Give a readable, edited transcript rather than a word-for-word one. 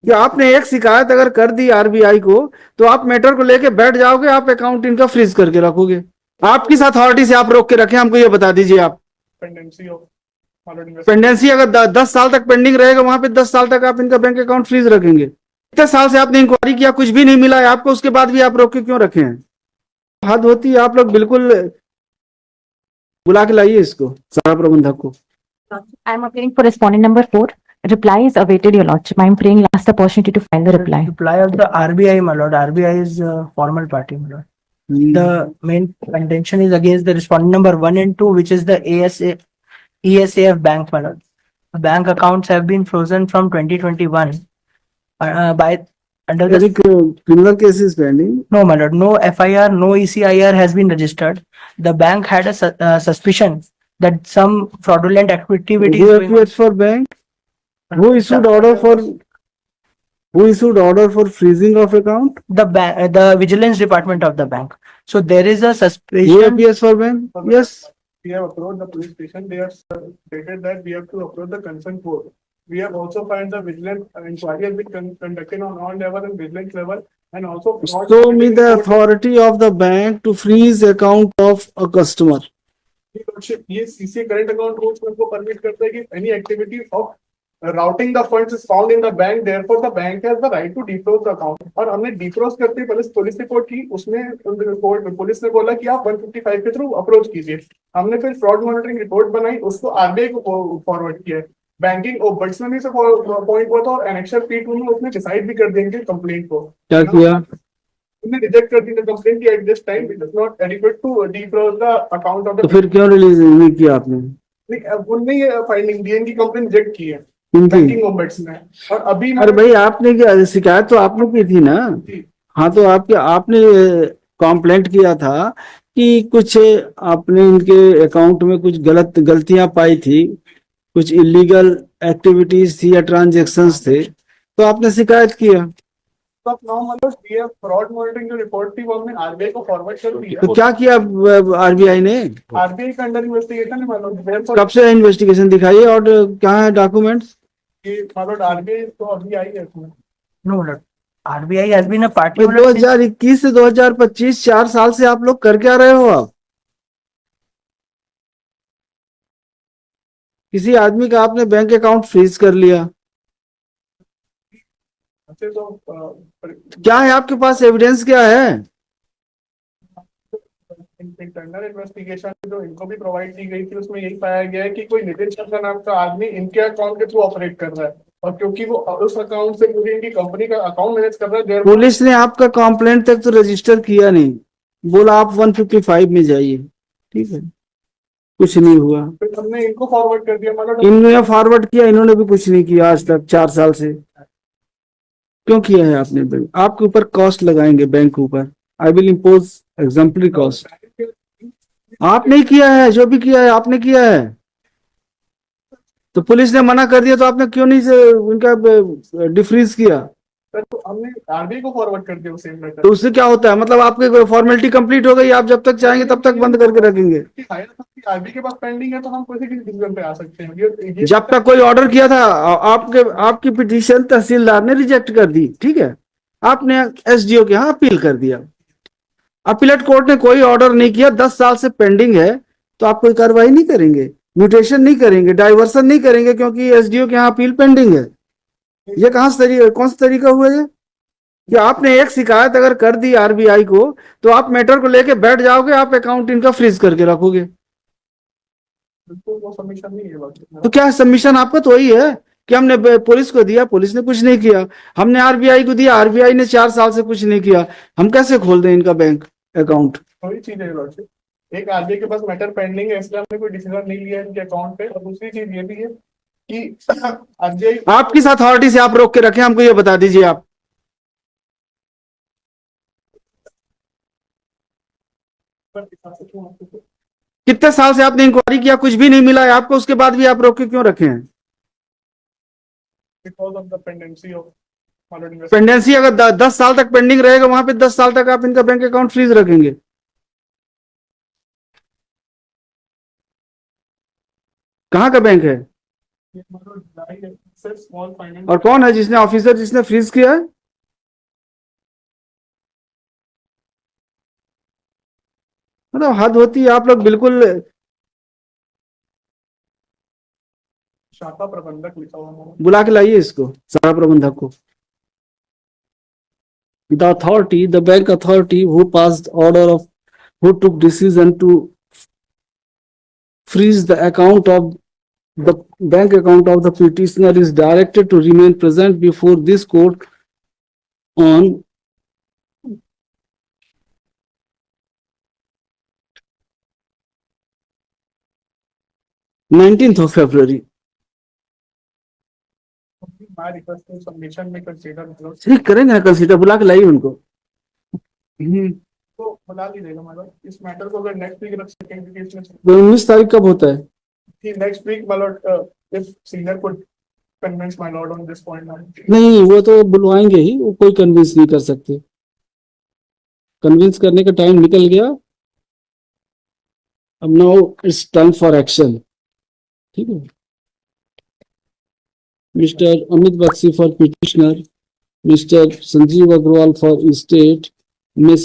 कि आपने एक शिकायत अगर कर दी आरबीआई को, तो आप मैटर को लेके बैठ जाओगे, आप अकाउंट इनका फ्रीज करके रखोगे। आप किस अथॉरिटी से आप रोक के रखे, हमको ये बता दीजिए आप। पेंडेंसी ऑफ पेंडेंसी अगर 10 साल तक पेंडिंग रहेगा, वहां पे 10 साल तक आप इनका बैंक अकाउंट फ्रीज रखेंगे। इतने साल से आपने इंक्वायरी किया, कुछ भी नहीं मिला है आपको, उसके बाद भी आप रोक के क्यों रखे हैं? हद होती है। आप लोग बिल्कुल बुला के लाइए इसको, सारा प्रबंधक को। I am appearing for respondent number 4. Reply is awaited, Your Lordship. I am praying last opportunity to file the reply. Reply of the RBI, my lord. RBI is a formal party, my lord. The main contention is against the respondent number 1 and 2, which is the ESAF Bank, my lord. The bank accounts have been frozen from 2021 by under the criminal cases pending. No, my lord. No FIR, no ECIR has been registered. The bank had a suspicion that some fraudulent activity Who is going on. appears for bank? Who issued order for freezing of account? The vigilance department of the bank. So there is a Who suspicion. appears for bank? Yes. We have approached the police station. They have stated that we have to approach the concerned court. We have also found the vigilance inquiry has been conducted on all level and vigilance level, and also. Show me the authority of the bank to freeze account of a customer. ये CC current account rules में permit करता है कि any activity of routing the funds is found in the bank, therefore the bank has the right to defroze the account. और हमने डिफ्रोज करते ही police report की, उसमें पुलिस ने बोला कि आप 155 के थ्रू अप्रोच कीजिए। हमने फिर फ्रॉड मॉनिटरिंग रिपोर्ट बनाई, उसको आरबीआई को फॉरवर्ड किया। बैंकिंग ओम्बड्समैन से पॉइंट हुआ था और एनेक्सर P2 में उसने डिसाइड भी कर देंगे कंप्लेंट को। क्या किया? उन्होंने रिजेक्ट कर दी कंप्लेंट की at this time it is not adequate to defreeze the account of the. तो फिर क्यों रिलीज नहीं किया आपने? उनने ये फाइंडिंग डी की कंप्लेंट रिजेक्ट की है इनकी। और अभी अरे भाई, आपने क्या शिकायत तो आपने की थी ना? हाँ, तो आपने कंप्लेंट किया था कि कुछ आपने इनके अकाउंट में कुछ गलतियां पाई थी, कुछ इलीगल एक्टिविटीज थी या ट्रांजैक्शंस थे, तो आपने शिकायत किया। फ्रॉड मॉनिटरिंग जो रिपोर्ट थी वो हमने आरबीआई को फॉरवर्ड कर दिया। तो क्या किया आरबीआई ने? आरबीआई का अंडर इन्वेस्टिगेशन है। कब से इन्वेस्टिगेशन दिखाइए और क्या है डॉक्यूमेंट्स? आरबीआई तो अभी आई है इसमें। No, Lord. RBI has been a party. 2021 से 2025 4 साल से आप लोग कर क्या रहे हो? आप किसी आदमी का आपने बैंक अकाउंट फ्रीज कर लिया। तो क्या है आपके पास? एविडेंस क्या है? इंटरनल इन्वेस्टिगेशन जो इनको भी प्रोवाइड की गई थी उसमें यही पाया गया है कि कोई नितिन शर्मा नाम का आदमी इनके अकाउंट के थ्रू ऑपरेट कर रहा है, और क्योंकि वो उस अकाउंट से पूरी इनकी कंपनी का अकाउंट मैनेज कर रहा है। पुलिस ने आपका कंप्लेंट तक तो रजिस्टर किया नहीं, बोला आप 155 में जाइए। ठीक है, कुछ नहीं हुआ। फिर हमने इनको फॉरवर्ड कर दिया। मतलब इन्होंने फॉरवर्ड किया, इन्होंने भी कुछ नहीं किया आज तक 4 साल से। क्यों किया है आपने? आपके ऊपर कॉस्ट लगाएंगे बैंक के ऊपर। I will impose exemplary cost. आपने किया है, जो भी किया है आपने किया है। तो पुलिस ने मना कर दिया तो आपने क्यों नहीं से उनका डिफ्रीज किया? तो हमने आरबीआई को फॉरवर्ड कर दिया उसे लेटर। तो उससे क्या होता है? मतलब आपकी फॉर्मेलिटी कंप्लीट हो गई, आप जब तक चाहेंगे तब तक बंद करके रखेंगे। आरबीआई के पास पेंडिंग है तो हम किसी डिसीजन पे आ सकते हैं। जब तक कोई ऑर्डर किया था आपकी पिटीशन तहसीलदार ने रिजेक्ट कर दी, ठीक है, आपने एसडीओ के यहाँ अपील कर दिया। अपीलेट कोर्ट ने कोई ऑर्डर नहीं किया, 10 साल से पेंडिंग है, तो आप कोई कार्रवाई नहीं करेंगे, म्यूटेशन नहीं करेंगे, डाइवर्सन नहीं करेंगे, क्योंकि एसडीओ के यहाँ अपील पेंडिंग है। ये कौन सा तरीका हुआ है? कि आपने एक शिकायत अगर कर दी आरबीआई को, तो आप मैटर को लेके बैठ जाओगे, आप अकाउंट इनका फ्रीज करके रखोगे। वो सबमिशन नहीं है। तो क्या सबमिशन आपका तो वही है कि हमने पुलिस को दिया, पुलिस ने कुछ नहीं किया, हमने आरबीआई को दिया, आरबीआई ने 4 साल से कुछ नहीं किया, हम कैसे खोल दें इनका बैंक अकाउंट? वही चीज है लॉर्डशिप, एक आरबीआई के पास मैटर पेंडिंग है इसलिए हमने कोई डिसीजन नहीं लिया इनके अकाउंट पे। और दूसरी चीज ये भी है कि आरबीआई आप किस अथॉरिटी से आप रोक के रखे, हमको ये बता दीजिए आप। कितने साल से आपने इंक्वायरी किया, कुछ भी नहीं मिला है आपको, उसके बाद भी आप रोक के क्यों रखे हैं? Because of the pendency of pendency अगर 10 साल तक पेंडिंग रहेगा, वहां पे 10 साल तक आप इनका बैंक अकाउंट फ्रीज रखेंगे। कहाँ का बैंक है? Sir, small finance. और कौन है जिसने ऑफिसर जिसने फ्रीज किया है? मतलब हद होती है, आप लोग बिल्कुल। शाखा प्रबंधक लिखा हुआ है। बुला के लाइए इसको, सारा प्रबंधक को। The authority, the bank authority who passed order of, who took decision to freeze the account of the bank account of the petitioner is directed to remain present before this court on 19th of February. My request to submission में consider मतलब ठीक करेंगे ना consider, बुला के लाइए उनको। तो बुला लीजिएगा मतलब इस मैटर को अगर नेक्स्ट वीक रख सकेंगे केस में 19 तारीख कब होता है? कि नेक्स्ट वीक मतलब if senior could convince my Lord on this point नहीं, वो तो बुलवाएंगे ही, वो कोई कन्विंस नहीं कर सकते। कन्विंस करने का टाइम निकल गया, अब now it's time for action. ठीक है। Mister Amit Bakshi for petitioner, mister Sanjeev Agarwal for state, miss